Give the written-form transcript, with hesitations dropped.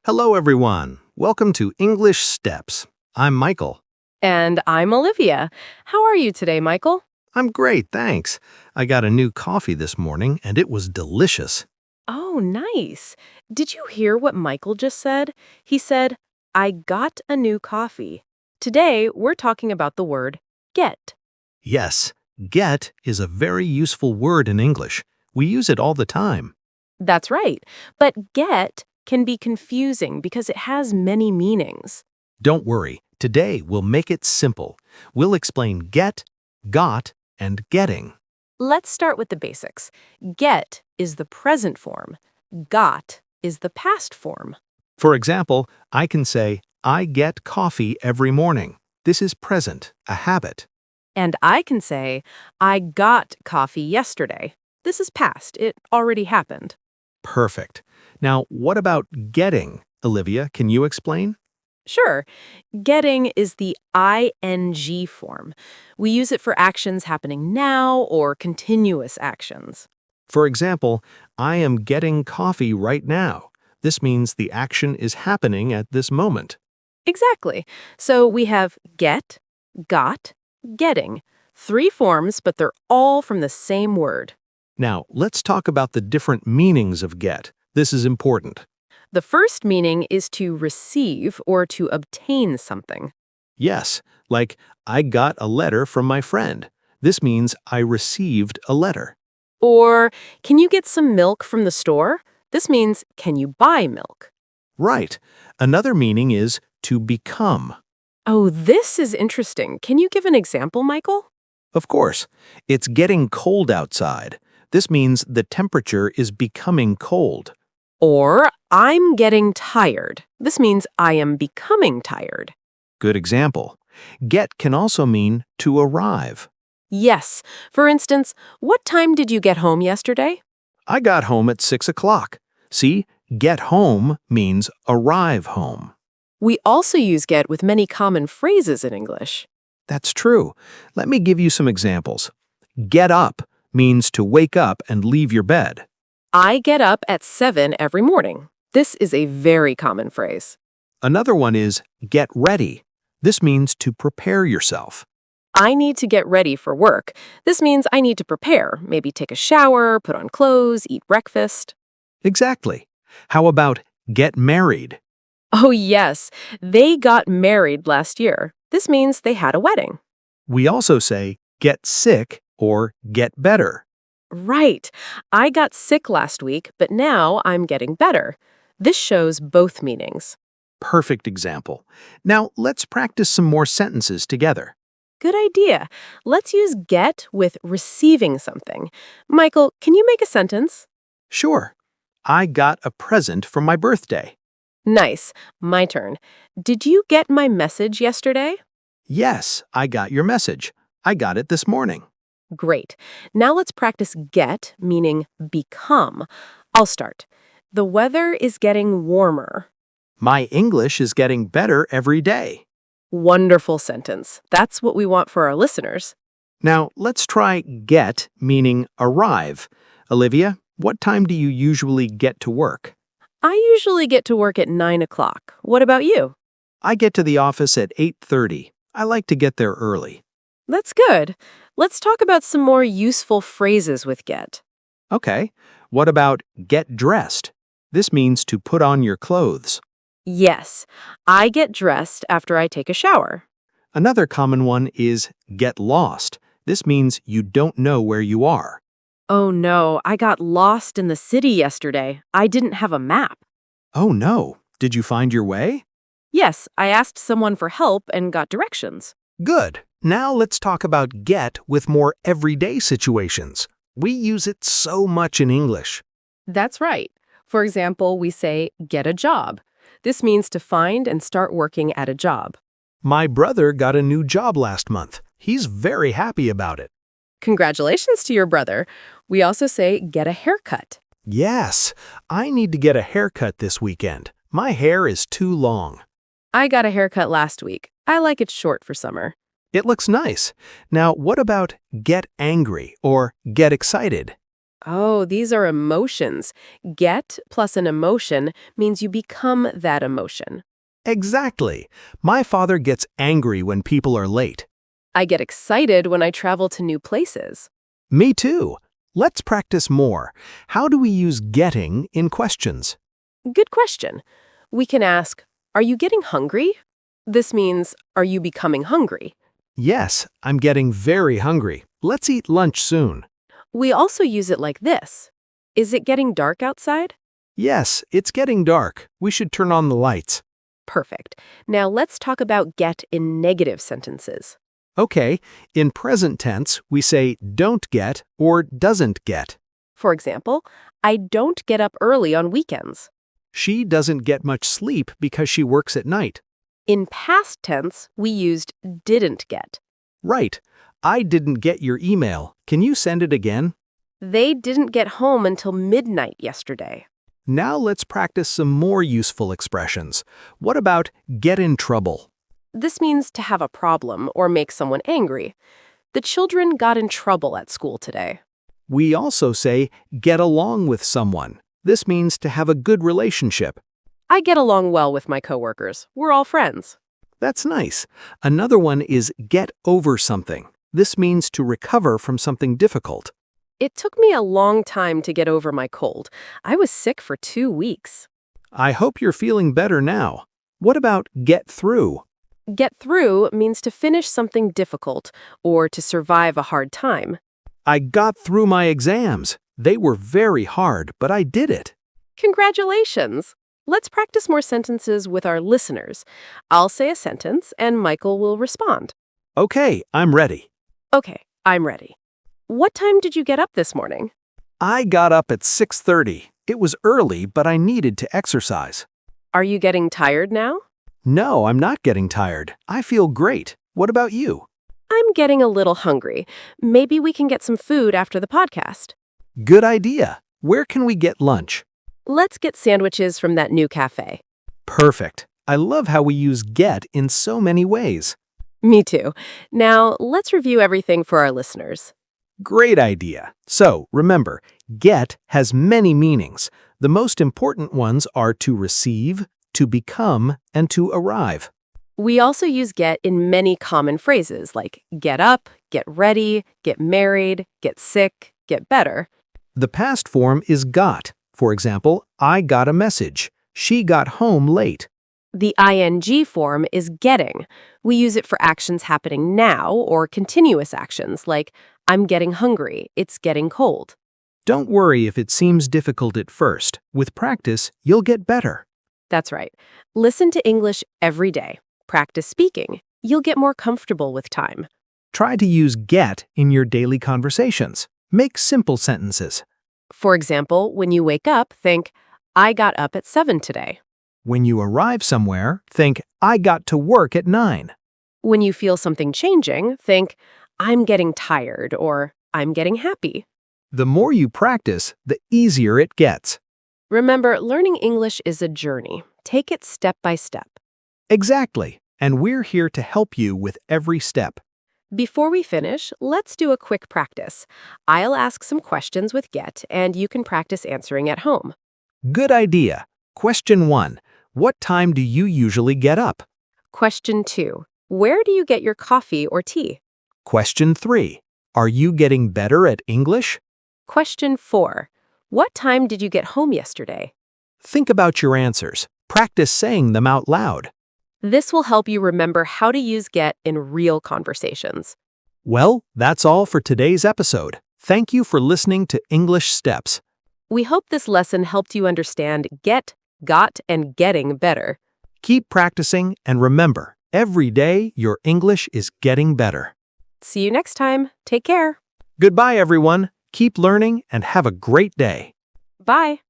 Hello, everyone. Welcome to English Steps. I'm Michael. And I'm Olivia. How are you today, Michael? I'm great, thanks. I got a new coffee this morning, and it was delicious. Oh, nice. Did you hear what Michael just said? He said, I got a new coffee. Today, we're talking about the word get. Yes, get is a very useful word in English. We use it all the time. That's right. But get can be confusing because it has many meanings. Don't worry, today we'll make it simple. We'll explain get, got, and getting. Let's start with the basics. Get is the present form. Got is the past form. For example, I can say, I get coffee every morning. This is present, a habit. And I can say, I got coffee yesterday. This is past. It already happened. Perfect. Now, what about getting? Olivia, can you explain? Sure. Getting is the ing form. We use it for actions happening now or continuous actions. For example, I am getting coffee right now. This means the action is happening at this moment. Exactly. So we have get, got, getting. Three forms, but they're all from the same word. Now, let's talk about the different meanings of get. This is important. The first meaning is to receive or to obtain something. Yes, like I got a letter from my friend. This means I received a letter. Or, can you get some milk from the store? This means, can you buy milk? Right. Another meaning is to become. Oh, this is interesting. Can you give an example, Michael? Of course, it's getting cold outside. This means the temperature is becoming cold. Or, I'm getting tired. This means I am becoming tired. Good example. Get can also mean to arrive. Yes. For instance, what time did you get home yesterday? I got home at 6 o'clock. See, get home means arrive home. We also use get with many common phrases in English. That's true. Let me give you some examples. Get up means to wake up and leave your bed. I get up at 7 every morning. This is a very common phrase. Another one is get ready. This means to prepare yourself. I need to get ready for work. This means I need to prepare, maybe take a shower, put on clothes, eat breakfast. Exactly. How about get married? Oh, yes. They got married last year. This means they had a wedding. We also say get sick or get better. Right. I got sick last week, but now I'm getting better. This shows both meanings. Perfect example. Now let's practice some more sentences together. Good idea. Let's use get with receiving something. Michael, can you make a sentence? Sure. I got a present for my birthday. Nice. My turn. Did you get my message yesterday? Yes, I got your message. I got it this morning. Great. Now let's practice get, meaning become. I'll start. The weather is getting warmer. My English is getting better every day. Wonderful sentence. That's what we want for our listeners. Now, let's try get, meaning arrive. Olivia, what time do you usually get to work? I usually get to work at 9 o'clock. What about you? I get to the office at 8:30. I like to get there early. That's good. Let's talk about some more useful phrases with get. Okay, what about get dressed? This means to put on your clothes. Yes, I get dressed after I take a shower. Another common one is get lost. This means you don't know where you are. Oh no, I got lost in the city yesterday. I didn't have a map. Oh no, did you find your way? Yes, I asked someone for help and got directions. Good. Now let's talk about get with more everyday situations. We use it so much in English. That's right. For example, we say, get a job. This means to find and start working at a job. My brother got a new job last month. He's very happy about it. Congratulations to your brother. We also say, get a haircut. Yes, I need to get a haircut this weekend. My hair is too long. I got a haircut last week. I like it short for summer. It looks nice. Now, what about get angry or get excited? Oh, these are emotions. Get plus an emotion means you become that emotion. Exactly. My father gets angry when people are late. I get excited when I travel to new places. Me too. Let's practice more. How do we use getting in questions? Good question. We can ask, are you getting hungry? This means, are you becoming hungry? Yes, I'm getting very hungry. Let's eat lunch soon. We also use it like this. Is it getting dark outside? Yes, it's getting dark. We should turn on the lights. Perfect. Now let's talk about get in negative sentences. Okay, in present tense, we say don't get or doesn't get. For example, I don't get up early on weekends. She doesn't get much sleep because she works at night. In past tense, we used didn't get. Right. I didn't get your email. Can you send it again? They didn't get home until midnight yesterday. Now let's practice some more useful expressions. What about get in trouble? This means to have a problem or make someone angry. The children got in trouble at school today. We also say get along with someone. This means to have a good relationship. I get along well with my coworkers. We're all friends. That's nice. Another one is get over something. This means to recover from something difficult. It took me a long time to get over my cold. I was sick for 2 weeks. I hope you're feeling better now. What about get through? Get through means to finish something difficult or to survive a hard time. I got through my exams. They were very hard, but I did it. Congratulations! Let's practice more sentences with our listeners. I'll say a sentence and Michael will respond. Okay, I'm ready. Okay, I'm ready. What time did you get up this morning? I got up at 6:30. It was early, but I needed to exercise. Are you getting tired now? No, I'm not getting tired. I feel great. What about you? I'm getting a little hungry. Maybe we can get some food after the podcast. Good idea. Where can we get lunch? Let's get sandwiches from that new cafe. Perfect. I love how we use get in so many ways. Me too. Now, let's review everything for our listeners. Great idea. So, remember, get has many meanings. The most important ones are to receive, to become, and to arrive. We also use get in many common phrases like get up, get ready, get married, get sick, get better. The past form is got. For example, I got a message. She got home late. The ing form is getting. We use it for actions happening now or continuous actions like I'm getting hungry, it's getting cold. Don't worry if it seems difficult at first. With practice, you'll get better. That's right. Listen to English every day. Practice speaking. You'll get more comfortable with time. Try to use get in your daily conversations. Make simple sentences. For example, when you wake up, think, I got up at 7 today. When you arrive somewhere, think, I got to work at 9. When you feel something changing, think, I'm getting tired or I'm getting happy. The more you practice, the easier it gets. Remember, learning English is a journey. Take it step by step. Exactly. And we're here to help you with every step. Before we finish, let's do a quick practice. I'll ask some questions with get, and you can practice answering at home. Good idea. Question 1. What time do you usually get up? Question 2. Where do you get your coffee or tea? Question 3. Are you getting better at English? Question 4. What time did you get home yesterday? Think about your answers. Practice saying them out loud. This will help you remember how to use get in real conversations. Well, that's all for today's episode. Thank you for listening to English Steps. We hope this lesson helped you understand get, got, and getting better. Keep practicing and remember, every day your English is getting better. See you next time. Take care. Goodbye, everyone. Keep learning and have a great day. Bye.